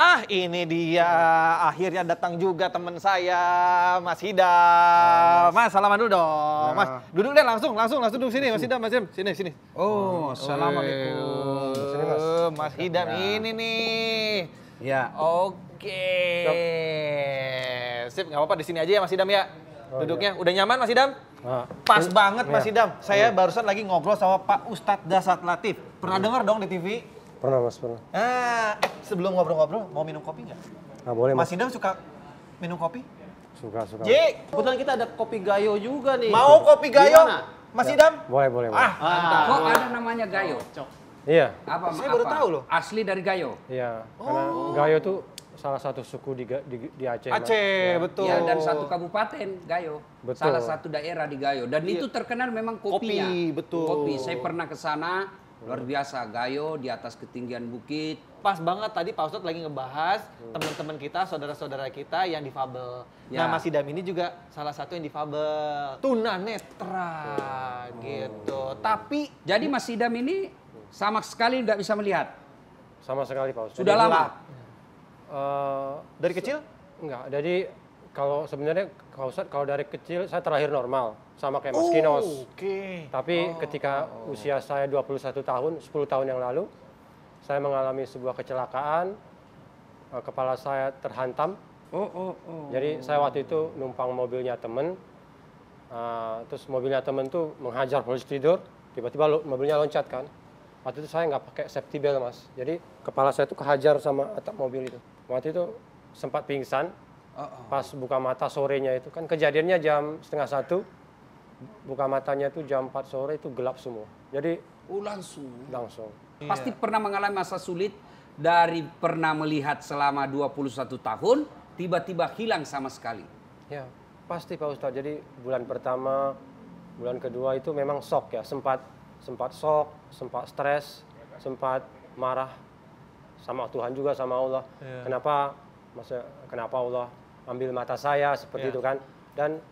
Ah, ini dia. Akhirnya datang juga teman saya, Mas Hidam. Mas, salaman dulu dong. Mas, duduk deh langsung duduk sini, Mas Hidam, sini. Oh, assalamualaikum. Sini, Mas Hidam ini nih. Ya. Oke. Sip, nggak apa-apa di sini aja ya Mas Hidam ya. Duduknya udah nyaman Mas Hidam? Pas banget Mas Hidam. Saya barusan lagi ngobrol sama Pak Ustadz Dasat Latif. Pernah dengar dong di TV? Pernah Mas, pernah. Sebelum ngobrol-ngobrol, mau minum kopi nggak? Nah, boleh Mas Mas. Hidam suka minum kopi? Suka. Jik, Kebetulan kita ada kopi gayo juga nih. mau kopi gayo? Gimana? Mas Hidam? Boleh Mas. Kok ada namanya gayo? Iya, Saya baru tahu loh. Asli dari gayo. iya. Karena Gayo tuh salah satu suku di Aceh. Mas. Aceh, betul. Ya, dan satu kabupaten Gayo. Betul. Salah satu daerah di Gayo. Dan itu terkenal memang kopinya. Kopi, betul. Kopi. Saya pernah ke sana, luar biasa. Gayo di atas ketinggian bukit. Pas banget tadi Pak Ustadz lagi ngebahas teman-teman kita, saudara-saudara kita yang difabel. Ya. Nah, Mas Hidam ini juga salah satu yang difabel. Tunanetra gitu. Tapi Jadi Mas Hidam ini sama sekali nggak bisa melihat. Sama sekali Pak Ustadz. Sudah lama? dari kecil? Enggak, jadi kalau sebenarnya Pak Ustadz, kalau dari kecil saya terlahir normal. Sama kayak Mas Kinos. Oke. Tapi ketika usia saya 21 tahun, 10 tahun yang lalu, saya mengalami sebuah kecelakaan. Kepala saya terhantam. Jadi saya waktu itu numpang mobilnya temen. Terus mobilnya temen tuh menghajar polisi tidur. Tiba-tiba mobilnya loncat kan. Waktu itu saya nggak pakai safety belt Mas. Jadi kepala saya tuh kehajar sama atap mobil itu. Waktu itu sempat pingsan. Pas buka mata sorenya itu kan kejadiannya jam 12:30. Buka matanya tuh jam 4 sore itu gelap semua. Jadi langsung. Pasti pernah mengalami masa sulit dari pernah melihat selama 21 tahun, tiba-tiba hilang sama sekali. Ya, pasti Pak Ustadz. Jadi bulan pertama, bulan kedua itu memang shock ya. Sempat shock, sempat stres, sempat marah sama Tuhan juga, sama Allah. Kenapa Allah ambil mata saya seperti itu kan? Dan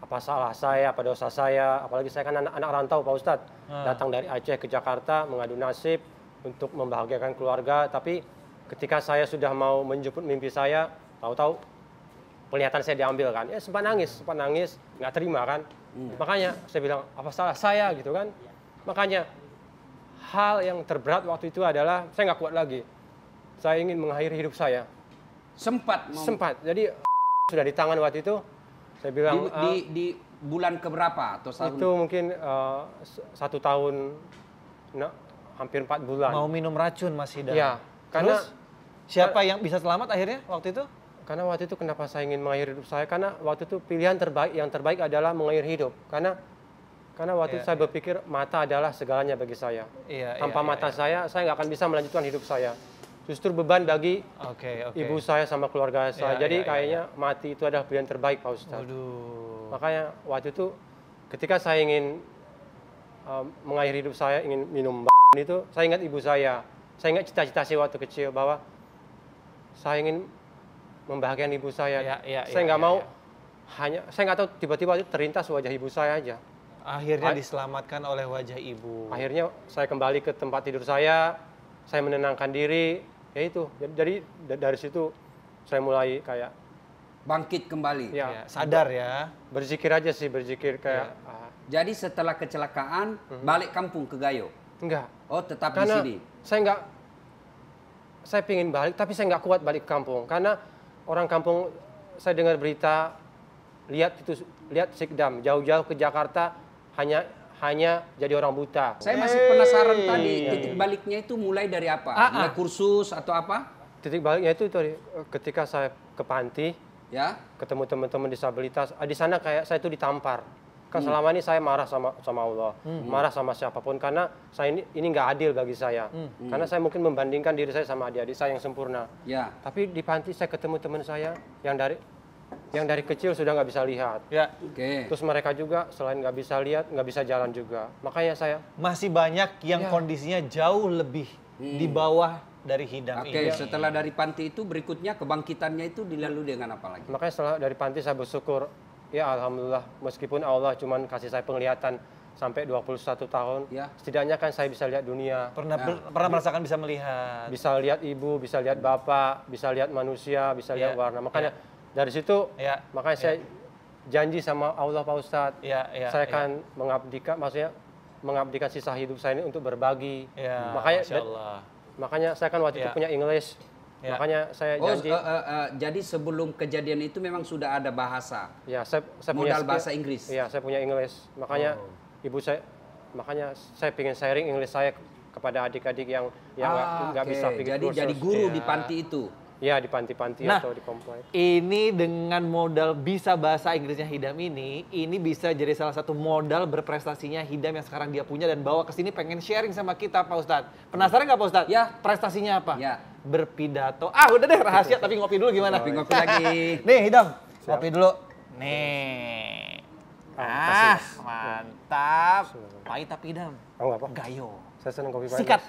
apa salah saya, apa dosa saya? Apalagi saya kan anak rantau Pak Ustadz. Datang dari Aceh ke Jakarta mengadu nasib untuk membahagiakan keluarga. Tapi ketika saya sudah mau menjemput mimpi saya, tahu-tahu penglihatan saya diambil kan. Ya sempat nangis, nggak terima kan. Makanya saya bilang, apa salah saya gitu kan. Makanya hal yang terberat waktu itu adalah saya nggak kuat lagi. Saya ingin mengakhiri hidup saya. Sempat. Jadi sudah di tangan waktu itu. Saya bilang Di bulan keberapa atau tahun? itu mungkin 1 tahun, hampir 4 bulan. Mau minum racun Mas Hidam. Ya, karena Terus, siapa yang bisa selamat akhirnya waktu itu? Karena waktu itu kenapa saya ingin mengakhiri hidup saya? Karena waktu itu pilihan yang terbaik adalah mengakhiri hidup. Karena waktu itu saya berpikir mata adalah segalanya bagi saya. Tanpa mata saya nggak akan bisa melanjutkan hidup saya. Justru beban bagi ibu saya sama keluarga saya. Jadi kayaknya mati itu adalah pilihan terbaik Pak Ustadz. Makanya waktu itu ketika saya ingin mengakhiri hidup saya, ingin minum itu, saya ingat ibu saya. Saya ingat cita-cita saya waktu kecil bahwa saya ingin membahagiakan ibu saya. Saya nggak mau saya nggak tahu tiba-tiba itu terlintas wajah ibu saya aja. Akhirnya diselamatkan oleh wajah ibu. Akhirnya saya kembali ke tempat tidur saya menenangkan diri. Ya itu, jadi dari situ saya mulai kayak Bangkit kembali. Ya, sadar ya. Berzikir aja sih, berzikir kayak. Jadi setelah kecelakaan balik kampung ke Gayo? Enggak. Oh, tetap Karena di sini. saya pingin balik, tapi saya nggak kuat balik ke kampung. Karena orang kampung, saya dengar berita, lihat Sikdam, jauh-jauh ke Jakarta, hanya jadi orang buta. Saya masih penasaran tadi, titik baliknya itu mulai dari apa? Mulai kursus atau apa? Titik baliknya itu ketika saya ke panti, Ya. ketemu teman-teman disabilitas. Di sana kayak saya itu ditampar. Kan selama ini saya marah sama Allah, marah sama siapapun karena saya ini nggak adil bagi saya. Karena saya mungkin membandingkan diri saya sama adik-adik saya yang sempurna. Ya. Tapi di panti saya ketemu teman saya yang dari kecil sudah nggak bisa lihat. Ya. Oke. Terus mereka juga selain nggak bisa lihat, nggak bisa jalan juga. Makanya saya Masih banyak yang kondisinya jauh lebih di bawah dari Hidam Oke, ini. setelah dari panti itu berikutnya kebangkitannya itu dilalui dengan apa lagi? Makanya setelah dari panti saya bersyukur, ya alhamdulillah meskipun Allah cuman kasih saya penglihatan sampai 21 tahun. Ya. Setidaknya kan saya bisa lihat dunia. Pernah merasakan bisa melihat. Bisa lihat ibu, bisa lihat bapak, bisa lihat manusia, bisa lihat warna. Makanya dari situ, makanya saya janji sama Allah Pak Ustadz, saya akan mengabdikan, maksudnya mengabdikan sisa hidup saya ini untuk berbagi. Makanya, makanya saya kan waktu itu punya English. Makanya saya janji. Jadi sebelum kejadian itu memang sudah ada bahasa. Ya, saya modal punya bahasa Inggris. Iya, saya punya English. Makanya ibu saya, makanya saya pengen sharing English saya kepada adik-adik yang nggak bisa pergi kursus. Jadi guru di panti itu. Ya, di panti-panti atau di komplek. Ini dengan modal bisa bahasa Inggrisnya Hidam ini bisa jadi salah satu modal berprestasinya Hidam yang sekarang dia punya dan bawa ke sini pengen sharing sama kita Pak Ustadz. Penasaran nggak Pak Ustadz? Ya. Prestasinya apa? Ya. Berpidato. Udah deh rahasia tapi ngopi dulu gimana? Ngopi lagi. Nih Hidam, ngopi dulu. Nih. Mantap. Pahit tapi Hidam. Nggak apa. Gayo. Saya senang kopi pahit. Sikat.